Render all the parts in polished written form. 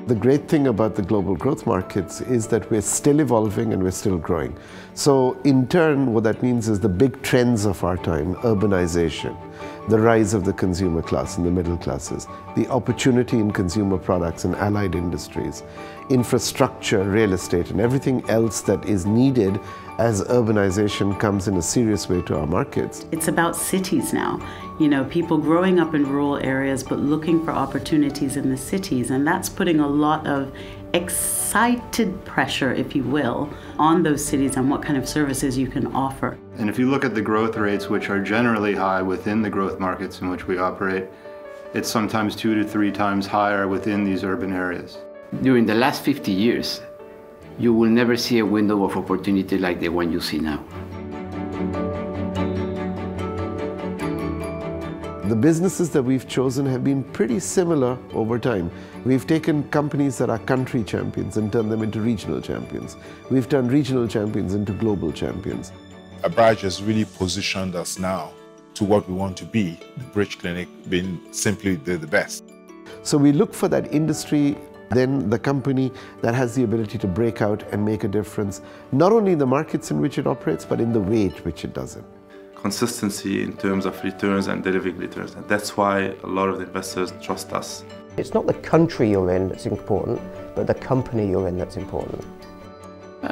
The great thing about the global growth markets is that we're still evolving and we're still growing. So in turn, what that means is the big trends of our time: urbanization, the rise of the consumer class and the middle classes, the opportunity in consumer products and allied industries, infrastructure, real estate, and everything else that is needed as urbanization comes in a serious way to our markets. It's about cities now. You know, people growing up in rural areas but looking for opportunities in the cities, and that's putting a lot of excited pressure, if you will, on those cities and what kind of services you can offer. And if you look at the growth rates, which are generally high within the growth markets in which we operate, it's sometimes 2 to 3 times higher within these urban areas. During the last 50 years, you will never see a window of opportunity like the one you see now. The businesses that we've chosen have been pretty similar over time. We've taken companies that are country champions and turned them into regional champions. We've turned regional champions into global champions. Abraaj has really positioned us now to what we want to be, the Bridge Clinic being simply the best. So we look for that industry, then the company that has the ability to break out and make a difference, not only in the markets in which it operates, but in the way in which it does it. Consistency in terms of returns and delivering returns. And that's why a lot of the investors trust us. It's not the country you're in that's important, but the company you're in that's important.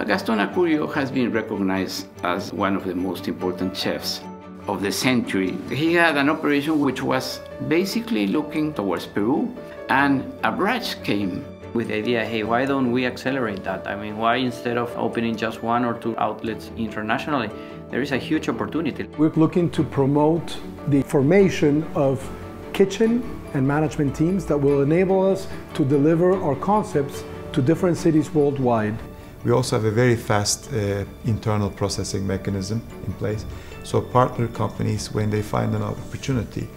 Gaston Acurio has been recognized as one of the most important chefs of the century. He had an operation which was basically looking towards Peru, and Abraaj came with the idea, hey, why don't we accelerate that? I mean, why instead of opening just 1 or 2 outlets internationally, there is a huge opportunity. We're looking to promote the formation of kitchen and management teams that will enable us to deliver our concepts to different cities worldwide. We also have a very fast internal processing mechanism in place. So partner companies, when they find an opportunity,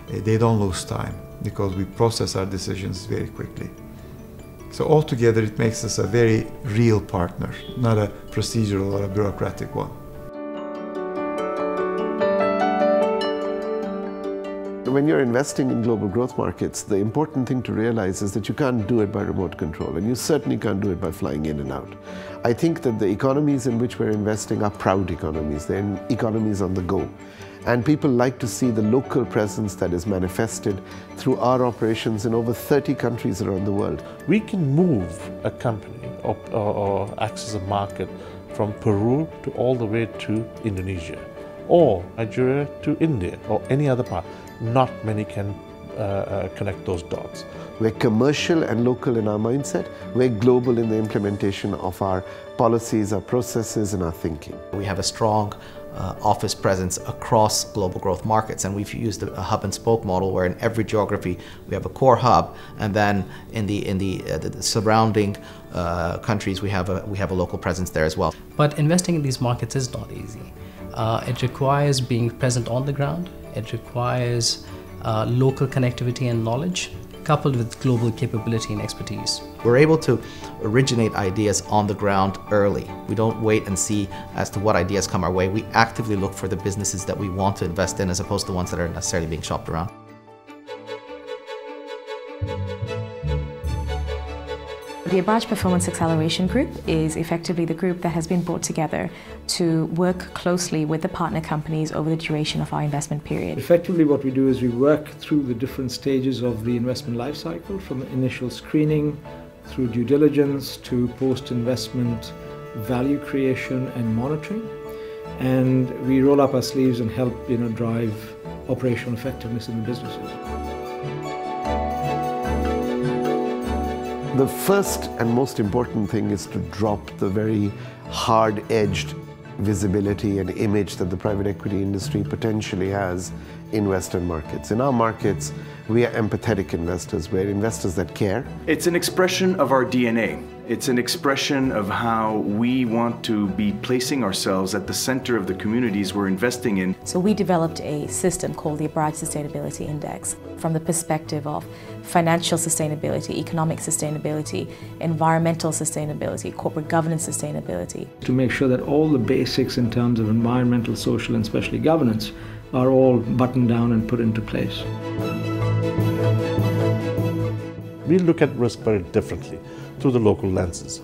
they don't lose time because we process our decisions very quickly. So altogether it makes us a very real partner, not a procedural or a bureaucratic one. When you're investing in global growth markets, the important thing to realize is that you can't do it by remote control, and you certainly can't do it by flying in and out. I think that the economies in which we're investing are proud economies. They're economies on the go. And people like to see the local presence that is manifested through our operations in over 30 countries around the world. We can move a company or access a market from Peru to all the way to Indonesia, or Nigeria to India, or any other part. Not many can connect those dots. We're commercial and local in our mindset. We're global in the implementation of our policies, our processes, and our thinking. We have a strong office presence across global growth markets, and we've used a hub and spoke model where in every geography we have a core hub, and then in the surrounding countries we have a local presence there as well. But investing in these markets is not easy. It requires being present on the ground. It requires local connectivity and knowledge, coupled with global capability and expertise. We're able to originate ideas on the ground early. We don't wait and see as to what ideas come our way. We actively look for the businesses that we want to invest in as opposed to ones that are necessarily being shopped around. The Abraaj Performance Acceleration Group is effectively the group that has been brought together to work closely with the partner companies over the duration of our investment period. Effectively what we do is we work through the different stages of the investment life cycle, from initial screening through due diligence to post-investment value creation and monitoring. And we roll up our sleeves and help drive operational effectiveness in the businesses. The first and most important thing is to drop the very hard-edged visibility and image that the private equity industry potentially has in Western markets. In our markets, we are empathetic investors. We're investors that care. It's an expression of our DNA. It's an expression of how we want to be placing ourselves at the center of the communities we're investing in. So we developed a system called the Abraaj Sustainability Index from the perspective of financial sustainability, economic sustainability, environmental sustainability, corporate governance sustainability. To make sure that all the basics in terms of environmental, social, and especially governance are all buttoned down and put into place. We look at risk very differently through the local lenses.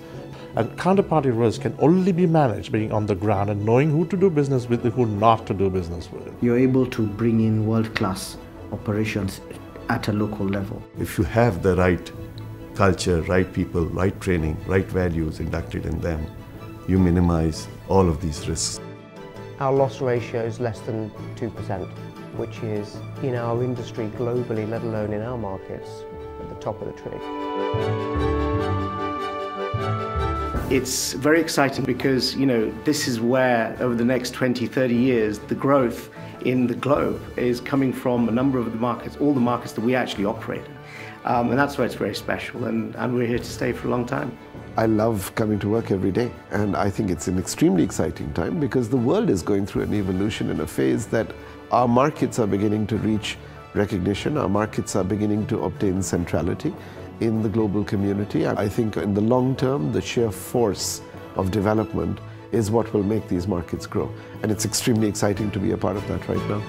And counterparty risk can only be managed being on the ground and knowing who to do business with and who not to do business with. You're able to bring in world-class operations at a local level. If you have the right culture, right people, right training, right values inducted in them, you minimize all of these risks. Our loss ratio is less than 2%, which is in our industry globally, let alone in our markets, at the top of the tree. It's very exciting because, this is where over the next 20, 30 years, the growth in the globe is coming from a number of the markets, all the markets that we actually operate in. And that's why it's very special, and we're here to stay for a long time. I love coming to work every day, and I think it's an extremely exciting time because the world is going through an evolution in a phase that our markets are beginning to reach recognition, our markets are beginning to obtain centrality in the global community. I think in the long term, the sheer force of development is what will make these markets grow. And it's extremely exciting to be a part of that right now.